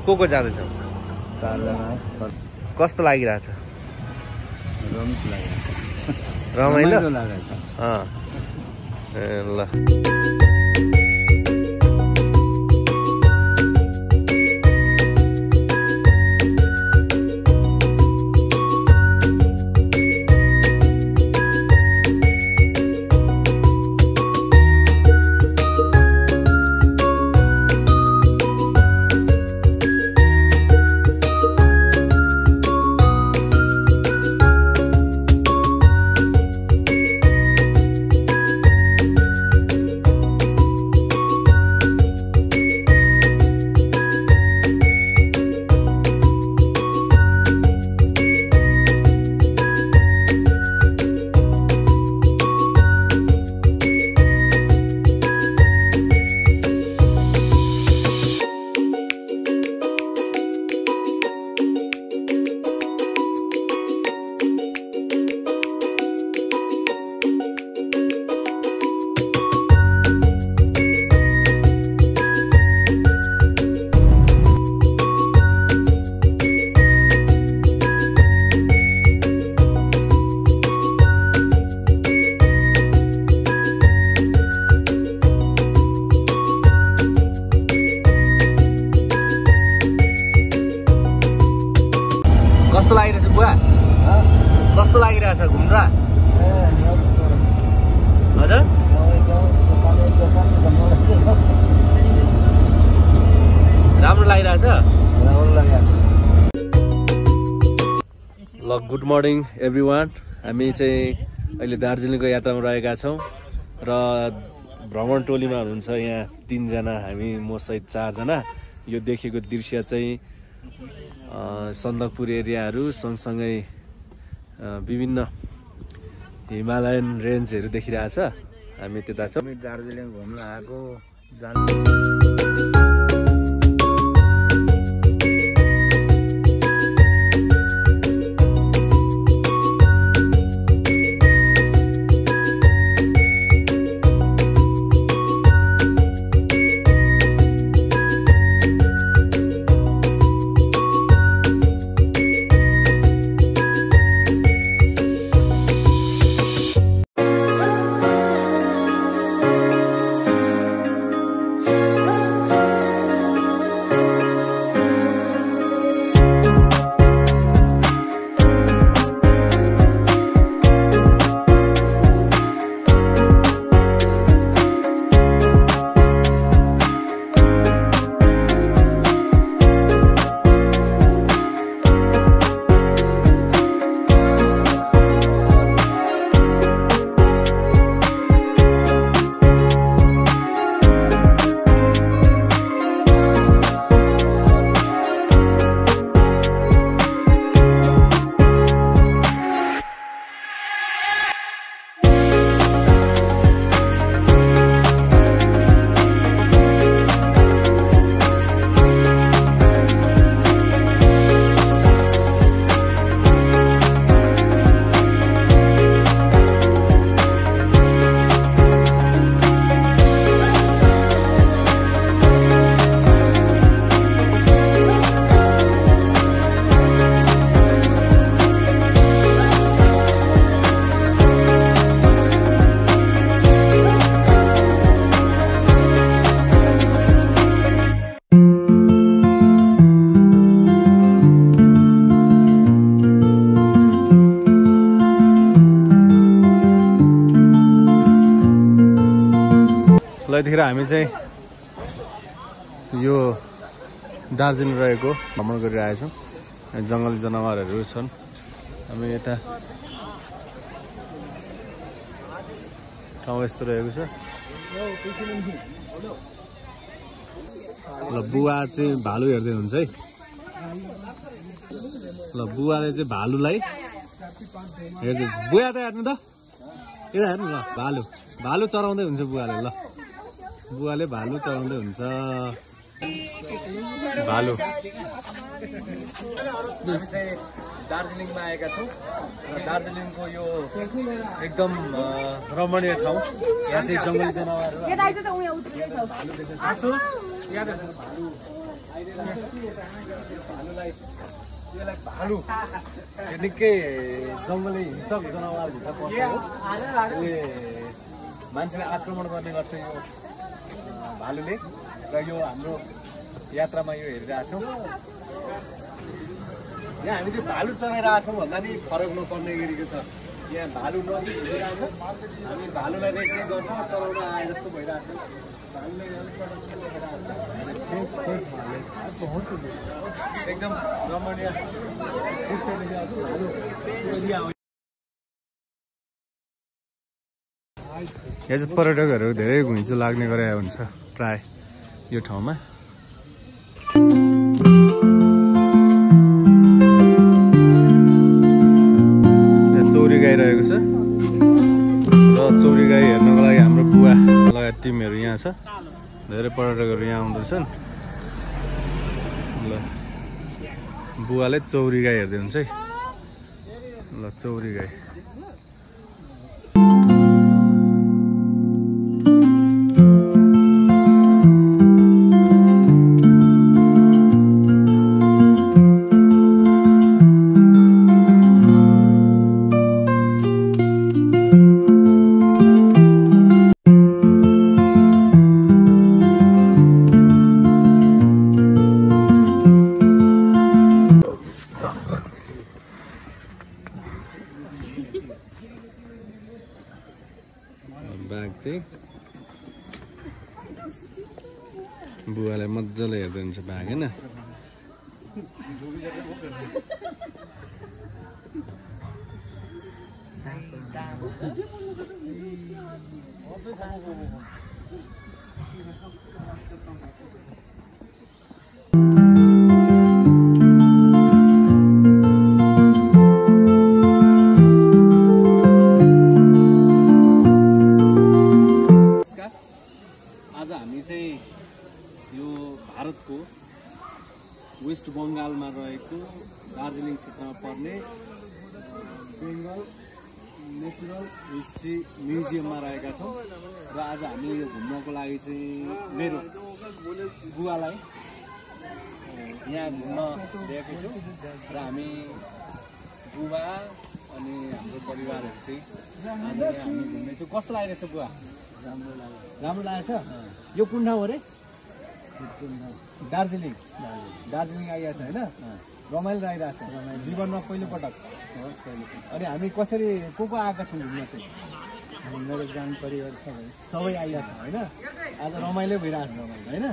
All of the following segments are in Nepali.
को जाँदैछौ? 4 जना। कस्तो लागिरहेछ? रमाइलो रमाइलो लागेछ। ल कस्तो लागिरहेछ बुवा? कस्तो लागिरहेछ घुम्न? हजुर राम्रो लागिरहेछ? ल गुड मर्निङ एभ्रिवान। हामी चाहिँ अहिले दार्जिलिङको यात्रामा रहेका छौँ र भ्रमण टोलीमा हुनुहुन्छ यहाँ 3 जना, हामी म सहित 4 जना। यो देखेको दृश्य चाहिँ सन्दकपुर एरियाहरू सँगसँगै विभिन्न हिमालयन रेन्जहरू देखिरहेछ। हामी त्यता छौँ। दार्जिलिङ घुम्न आएको यतिखेर हामी चाहिँ यो दार्जिलिङ रहेको भ्रमण गरिरहेछौँ। जङ्गली जनावरहरू छन्। हामी यता ठाउँ यस्तो रहेको छ। ल बुवा चाहिँ भालु हेर्दै हुन्छ है। ल बुवाले चाहिँ भालुलाई हेर्दै, बुवा त हेर्नु त, यता हेर्नु ल, भालु भालु चराउँदै हुन्छ बुवाले। ल बुवाले भालु चराउँदै हुन्छ। भालु दार्जिलिङमा आएका छौँ र दार्जिलिङको यो एकदम रमणीय ठाउँ। यहाँ चाहिँ जङ्गली जनावरहरू भालुलाई यसलाई भालु निकै जङ्गली हिंसक जनावरभित्र पर्छ हो। यसले मान्छेलाई आक्रमण गर्ने गर्छ यो भालुले। र यो हाम्रो यात्रामा यो हेरिरहेछौँ। यहाँ हामी चाहिँ भालु चराइरहेछौँ भन्दा नि फरक नपर्ने गरेको छ। यहाँ भालु नजिक हिँडिरहेको छ, हामी भालुलाई रेक्ने गर्छौँ, चलाउन आए जस्तो भइरहेछ। एकदम रमणीय यहाँ चाहिँ पर्यटकहरू धेरै घुइँचो लाग्ने गरेको हुन्छ प्राय यो ठाउँमा। चौरी गाई रहेको छ र चौरी गाई हेर्नको लागि हाम्रो बुवा लगायत टिमहरू यहाँ छ। धेरै पर्यटकहरू यहाँ आउँदैछन्। ल बुवाले चौरी गाई हेर्दै हुन्छ है। ल चौरी गाई बाघ चाहिँ बुवालाई मजाले हेर्दै हुन्छ बाघ होइन। आज हामी चाहिँ यो भारतको वेस्ट बङ्गालमा रहेको दार्जिलिङ क्षेत्रमा पर्ने बेङ्गल नेचुरल हिस्ट्री म्युजियममा रहेका छौँ। र आज हामी यो घुम्नको लागि चाहिँ मेरो बुवालाई यहाँ घुम्न ल्याएको छौँ। र हामी बुवा अनि हाम्रो परिवारहरू चाहिँ आज यहाँ हामी घुम्दैछौँ। कस्तो लागिरहेछ बुवा? राम्रो लागेको छ। यो कुन ठाउँ अरे? दार्जिलिङ। दार्जिलिङ आइरहेको छ होइन? रमाइलो आइरहेको छ जीवनमा पहिलोपटक। अनि हामी कसरी को आएका छौँ घुम्न चाहिँ? मेरो गाउँ परिवार सबै आइरहेको छ होइन? आज रमाइलो भइरहेको छ होइन?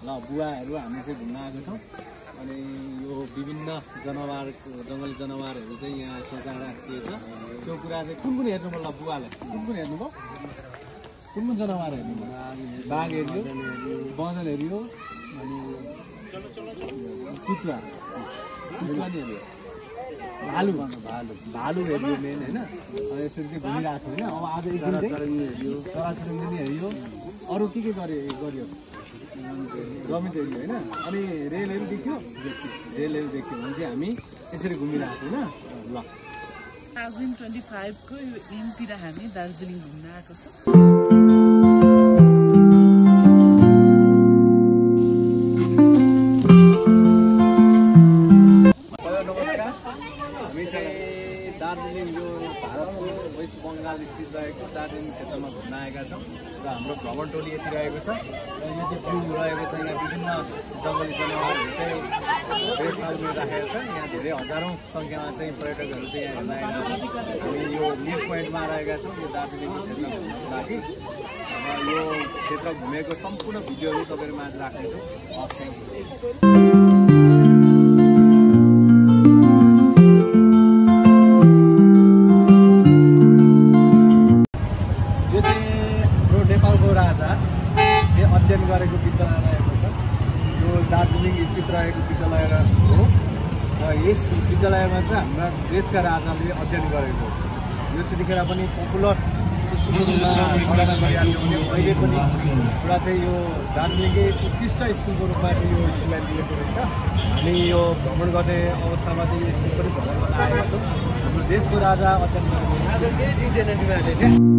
ल बुवाहरू हामी चाहिँ घुम्न आएको छौँ। अनि यो विभिन्न जनावरको जङ्गली जनावरहरू चाहिँ यहाँ सजाएर राखिएको छ। त्यो कुरा चाहिँ कुन कुन हेर्नुभयो ल बुवालाई? कुन कुन हेर्नुभयो? कुन कुन जनावर हेर्नुभयो? बाघ हेऱ्यो, बँदर हेऱ्यो, अनि चितुवा नि हेऱ्यो, भालु भालु हेऱ्यो मेन होइन? यसरी चाहिँ घुमिरहेको छ होइन? अब आज चराचुरुङ्गी हेऱ्यो। अरू के गर्यो? रमित हेऱ्यो होइन? अनि रेलहरू देख्यो भने चाहिँ हामी यसरी घुमिरहेको छौँ होइन? ल 2025 को यो एमतिर हामी दार्जिलिङ घुम्न आएको छौँ। हामी चाहिँ दार्जिलिङ यो भारतको वेस्ट बङ्गाल स्थित रहेको दार्जिलिङ क्षेत्रमा घुम्न आएका छौँ। र हाम्रो भ्रमण टोली यति रहेको छ। र यो चाहिँ जू रहेको छ। यहाँ विभिन्न जङ्गली जनावरहरू चाहिँ बेसमा राखेको छ। यहाँ धेरै हजारौँ सङ्ख्यामा चाहिँ पर्यटकहरू चाहिँ यहाँ हेर्न आइरहेको छ। हामी यो न्यु पोइन्टमा रहेका छौँ यो दार्जिलिङको क्षेत्र घुम्नको लागि। र यो क्षेत्र घुमेको सम्पूर्ण भिडियोहरू तपाईँहरू माझ राख्नेछौँ। हस्, थ्याङ्क यू। अध्ययन गरेको विद्यालय रहेको छ। यो दार्जिलिङ स्थित रहेको विद्यालय हो। र यस विद्यालयमा चाहिँ हाम्रा देशका राजाले अध्ययन गरेको। यो त्यतिखेर पनि पपुलर अहिले पनि एउटा चाहिँ यो दार्जिलिङकै उत्कृष्ट स्कुलको रूपमा चाहिँ यो स्कुललाई लिएको रहेछ। हामी यो भ्रमण गर्ने अवस्थामा चाहिँ यो स्कुल पनि भ्रमण गर्न आएका छौँ। हाम्रो देशको राजा अध्ययन गरेको